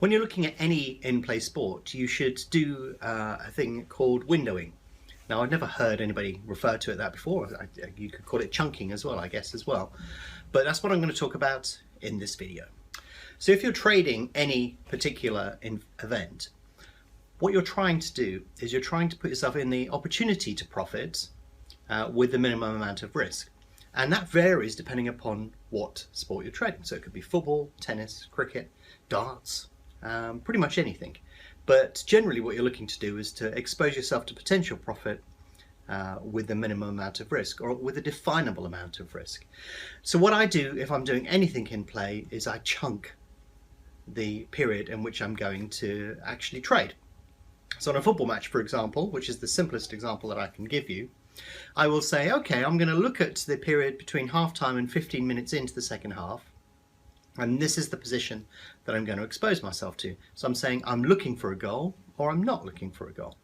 When you're looking at any in-play sport, you should do a thing called windowing. Now, I've never heard anybody refer to it that before. You could call it chunking as well, I guess, as well. But that's what I'm going to talk about in this video. So if you're trading any particular event, what you're trying to do is you're trying to put yourself in the opportunity to profit with the minimum amount of risk. And that varies depending upon what sport you're trading. So it could be football, tennis, cricket, darts, pretty much anything. But generally what you're looking to do is to expose yourself to potential profit with the minimum amount of risk, or with a definable amount of risk. So what I do if I'm doing anything in play is I chunk the period in which I'm going to actually trade. So on a football match, for example, which is the simplest example that I can give you, I will say, okay, I'm going to look at the period between half-time and 15 minutes into the second half, and this is the position that I'm going to expose myself to. So I'm saying I'm looking for a goal, or I'm not looking for a goal.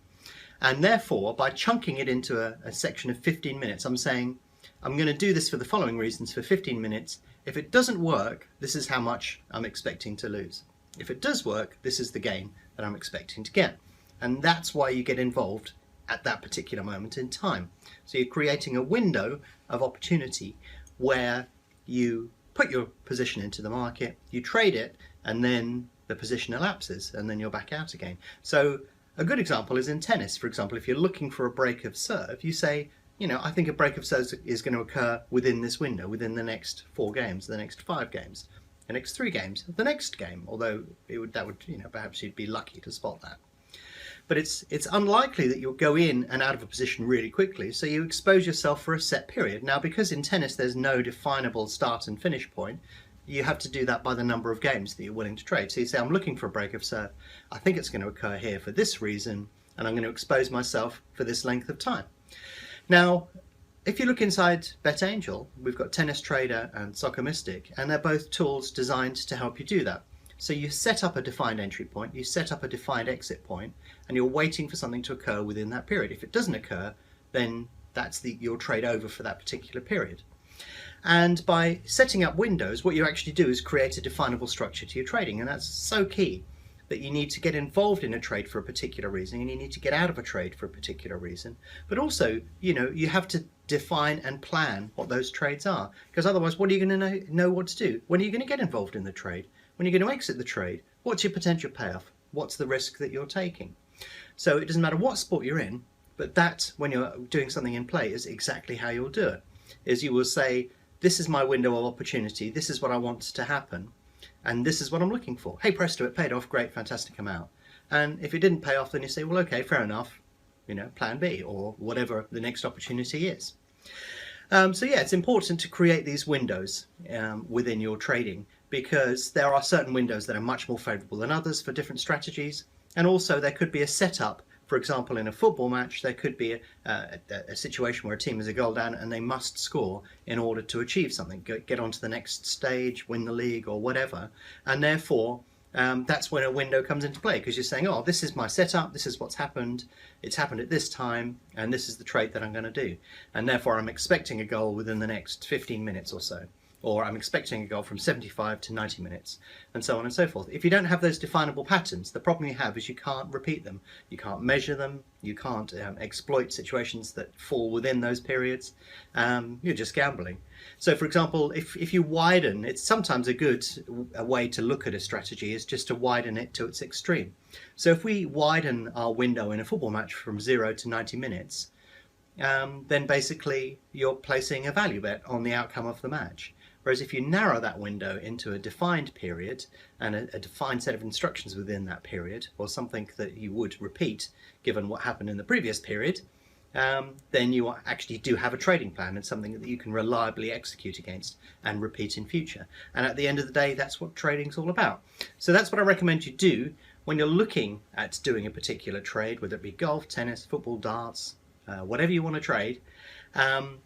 And therefore, by chunking it into a section of 15 minutes, I'm saying I'm going to do this for the following reasons for 15 minutes. If it doesn't work, this is how much I'm expecting to lose. If it does work, this is the gain that I'm expecting to get. And that's why you get involved at that particular moment in time. So you're creating a window of opportunity where you put your position into the market, you trade it, and then the position elapses, and then you're back out again. So a good example is in tennis. For example, if you're looking for a break of serve, you say, you know, I think a break of serve is going to occur within this window, within the next 4 games, the next 5 games, the next 3 games, the next game, although that would, you know, perhaps you'd be lucky to spot that. But it's unlikely that you'll go in and out of a position really quickly, so you expose yourself for a set period. Now, because in tennis there's no definable start and finish point, you have to do that by the number of games that you're willing to trade. So you say, I'm looking for a break of serve. I think it's going to occur here for this reason, and I'm going to expose myself for this length of time. Now, if you look inside BetAngel, we've got Tennis Trader and Soccer Mystic, and they're both tools designed to help you do that. So you set up a defined entry point, you set up a defined exit point, and you're waiting for something to occur within that period. If it doesn't occur, then that's your trade over for that particular period. And by setting up windows, what you actually do is create a definable structure to your trading, and that's so key that you need to get involved in a trade for a particular reason, and you need to get out of a trade for a particular reason. But also, you know, you have to define and plan what those trades are, because otherwise, what are you going to know what to do? When are you going to get involved in the trade? When you're going to exit the trade? What's your potential payoff? What's the risk that you're taking? So it doesn't matter what sport you're in, but that, when you're doing something in play, is exactly how you'll do it. Is you will say, this is my window of opportunity, this is what I want to happen, and this is what I'm looking for. Hey presto, it paid off, great, fantastic amount. And if it didn't pay off, then you say, well, okay, fair enough, you know, plan B, or whatever the next opportunity is. So yeah, it's important to create these windows within your trading, because there are certain windows that are much more favourable than others for different strategies, and also there could be a setup. For example, in a football match, there could be a situation where a team is a goal down and they must score in order to achieve something, get on to the next stage, win the league or whatever, and therefore that's when a window comes into play, because you're saying, oh, this is my setup, this is what's happened, it's happened at this time, and this is the trade that I'm going to do, and therefore I'm expecting a goal within the next 15 minutes or so, or I'm expecting a goal from 75 to 90 minutes, and so on and so forth. If you don't have those definable patterns, the problem you have is you can't repeat them, you can't measure them, you can't exploit situations that fall within those periods. You're just gambling. So for example, if you widen, it's sometimes a way to look at a strategy is just to widen it to its extreme. So if we widen our window in a football match from 0 to 90 minutes, then basically you're placing a value bet on the outcome of the match. Whereas if you narrow that window into a defined period and a defined set of instructions within that period, or something that you would repeat given what happened in the previous period, then you actually do have a trading plan and something that you can reliably execute against and repeat in future. And at the end of the day, that's what trading's all about. So that's what I recommend you do when you're looking at doing a particular trade, whether it be golf, tennis, football, darts, whatever you want to trade.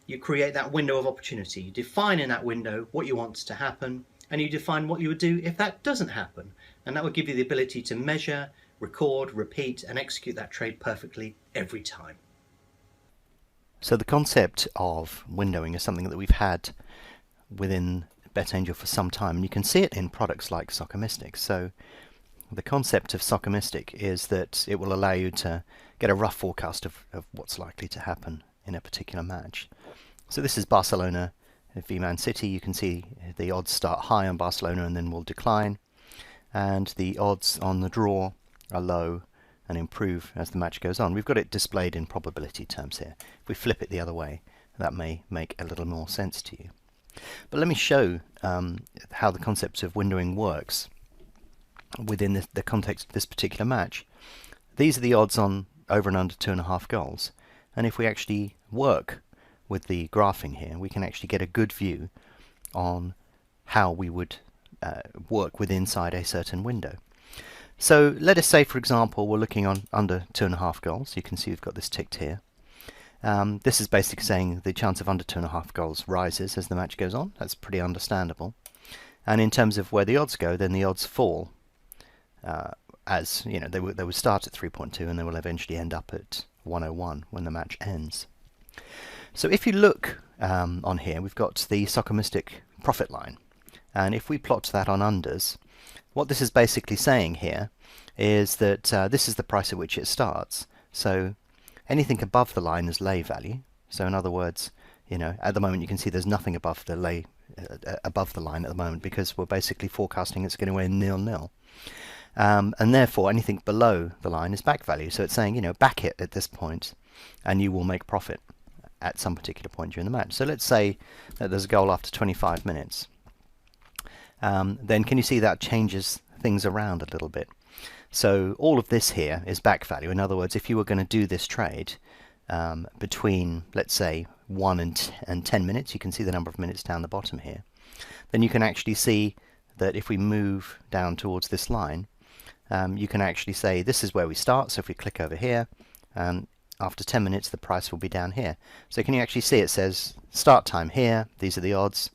You create that window of opportunity. You define in that window what you want to happen, and you define what you would do if that doesn't happen. And that would give you the ability to measure, record, repeat, and execute that trade perfectly every time. So the concept of windowing is something that we've had within BetAngel for some time, and you can see it in products like Soccer Mystic. So the concept of Soccer Mystic is that it will allow you to get a rough forecast of what's likely to happen in a particular match. So this is Barcelona v Man City. You can see the odds start high on Barcelona and then will decline, and the odds on the draw are low and improve as the match goes on. We've got it displayed in probability terms here. If we flip it the other way, that may make a little more sense to you. But let me show how the concept of windowing works within the context of this particular match. These are the odds on over and under 2.5 goals, and if we actually work with the graphing here, we can actually get a good view on how we would work with inside a certain window. So let us say, for example, we're looking on under 2.5 goals. You can see we've got this ticked here. This is basically saying the chance of under 2.5 goals rises as the match goes on. That's pretty understandable. And in terms of where the odds go, then the odds fall. As you know, they would start at 3.2 and they will eventually end up at 101 when the match ends. So if you look on here, we've got the Soccer Mystic profit line, and if we plot that on unders, what this is basically saying here is that this is the price at which it starts. So anything above the line is lay value. So in other words, you know, at the moment you can see there's nothing above the line at the moment, because we're basically forecasting it's going to end 0-0. And therefore anything below the line is back value. So it's saying, you know, back it at this point and you will make profit at some particular point during the match. So let's say that there's a goal after 25 minutes. Then can you see that changes things around a little bit? So all of this here is back value. In other words, if you were going to do this trade between, let's say, 1 and 10 minutes, you can see the number of minutes down the bottom here, then you can actually see that if we move down towards this line, you can actually say this is where we start. So if we click over here, after 10 minutes the price will be down here. So can you actually see it says start time here, these are the odds,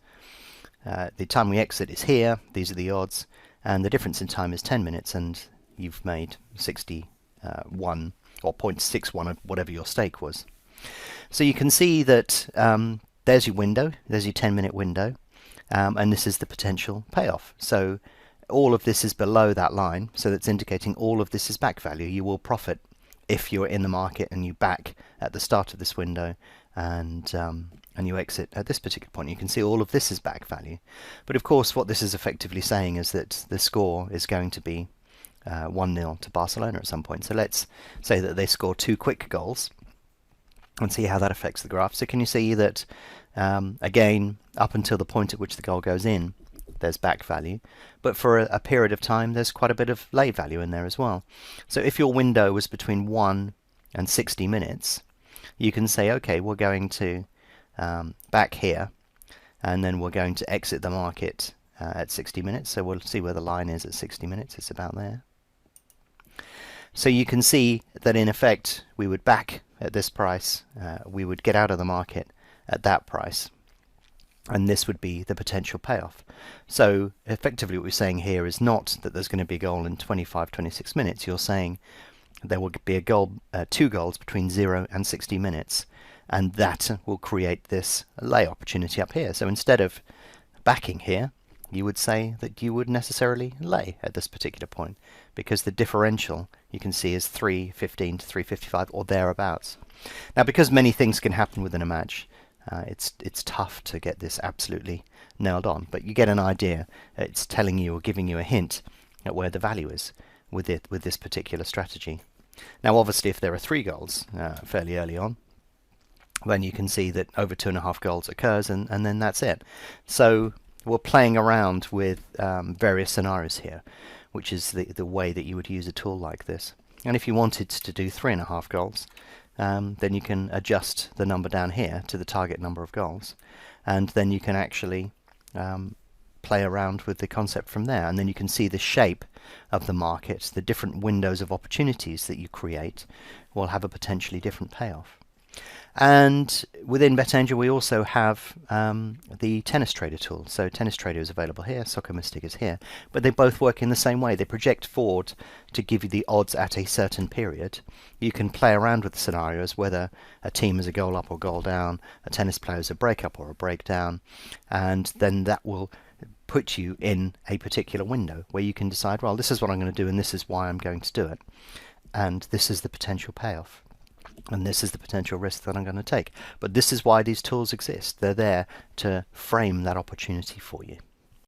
the time we exit is here, these are the odds, and the difference in time is 10 minutes, and you've made 61 or 0.61 of whatever your stake was. So you can see that there's your window, there's your 10-minute window, and this is the potential payoff. So all of this is below that line, so that's indicating all of this is back value. You will profit if you're in the market and you back at the start of this window and you exit at this particular point. You can see all of this is back value. But of course what this is effectively saying is that the score is going to be 1-0 to Barcelona at some point. So let's say that they score 2 quick goals and see how that affects the graph. So can you see that again, up until the point at which the goal goes in, there's back value, but for a period of time there's quite a bit of lay value in there as well. So if your window was between 1 and 60 minutes, you can say, okay, we're going to back here, and then we're going to exit the market at 60 minutes. So we'll see where the line is at 60 minutes. It's about there. So you can see that in effect we would back at this price, we would get out of the market at that price, and this would be the potential payoff. So effectively what we're saying here is not that there's going to be a goal in 25-26 minutes. You're saying there will be a goal, 2 goals between 0 and 60 minutes, and that will create this lay opportunity up here. So instead of backing here, you would say that you would necessarily lay at this particular point, because the differential you can see is 3.15 to 3.55 or thereabouts. Now, because many things can happen within a match, it's tough to get this absolutely nailed on, but you get an idea. It's telling you or giving you a hint at where the value is with this particular strategy. Now obviously if there are 3 goals fairly early on, then you can see that over 2.5 goals occurs, and then that's it. So we're playing around with various scenarios here, which is the way that you would use a tool like this. And if you wanted to do 3.5 goals, then you can adjust the number down here to the target number of goals, and then you can actually play around with the concept from there, and then you can see the shape of the market. The different windows of opportunities that you create will have a potentially different payoff. And within BetAngel we also have the Tennis Trader tool. So Tennis Trader is available here, Soccer Mystic is here, but they both work in the same way. They project forward to give you the odds at a certain period. You can play around with the scenarios, whether a team is a goal up or goal down, a tennis player is a break up or a break down, and then that will put you in a particular window where you can decide, well, this is what I'm going to do and this is why I'm going to do it, and this is the potential payoff, and this is the potential risk that I'm going to take. But this is why these tools exist. They're there to frame that opportunity for you.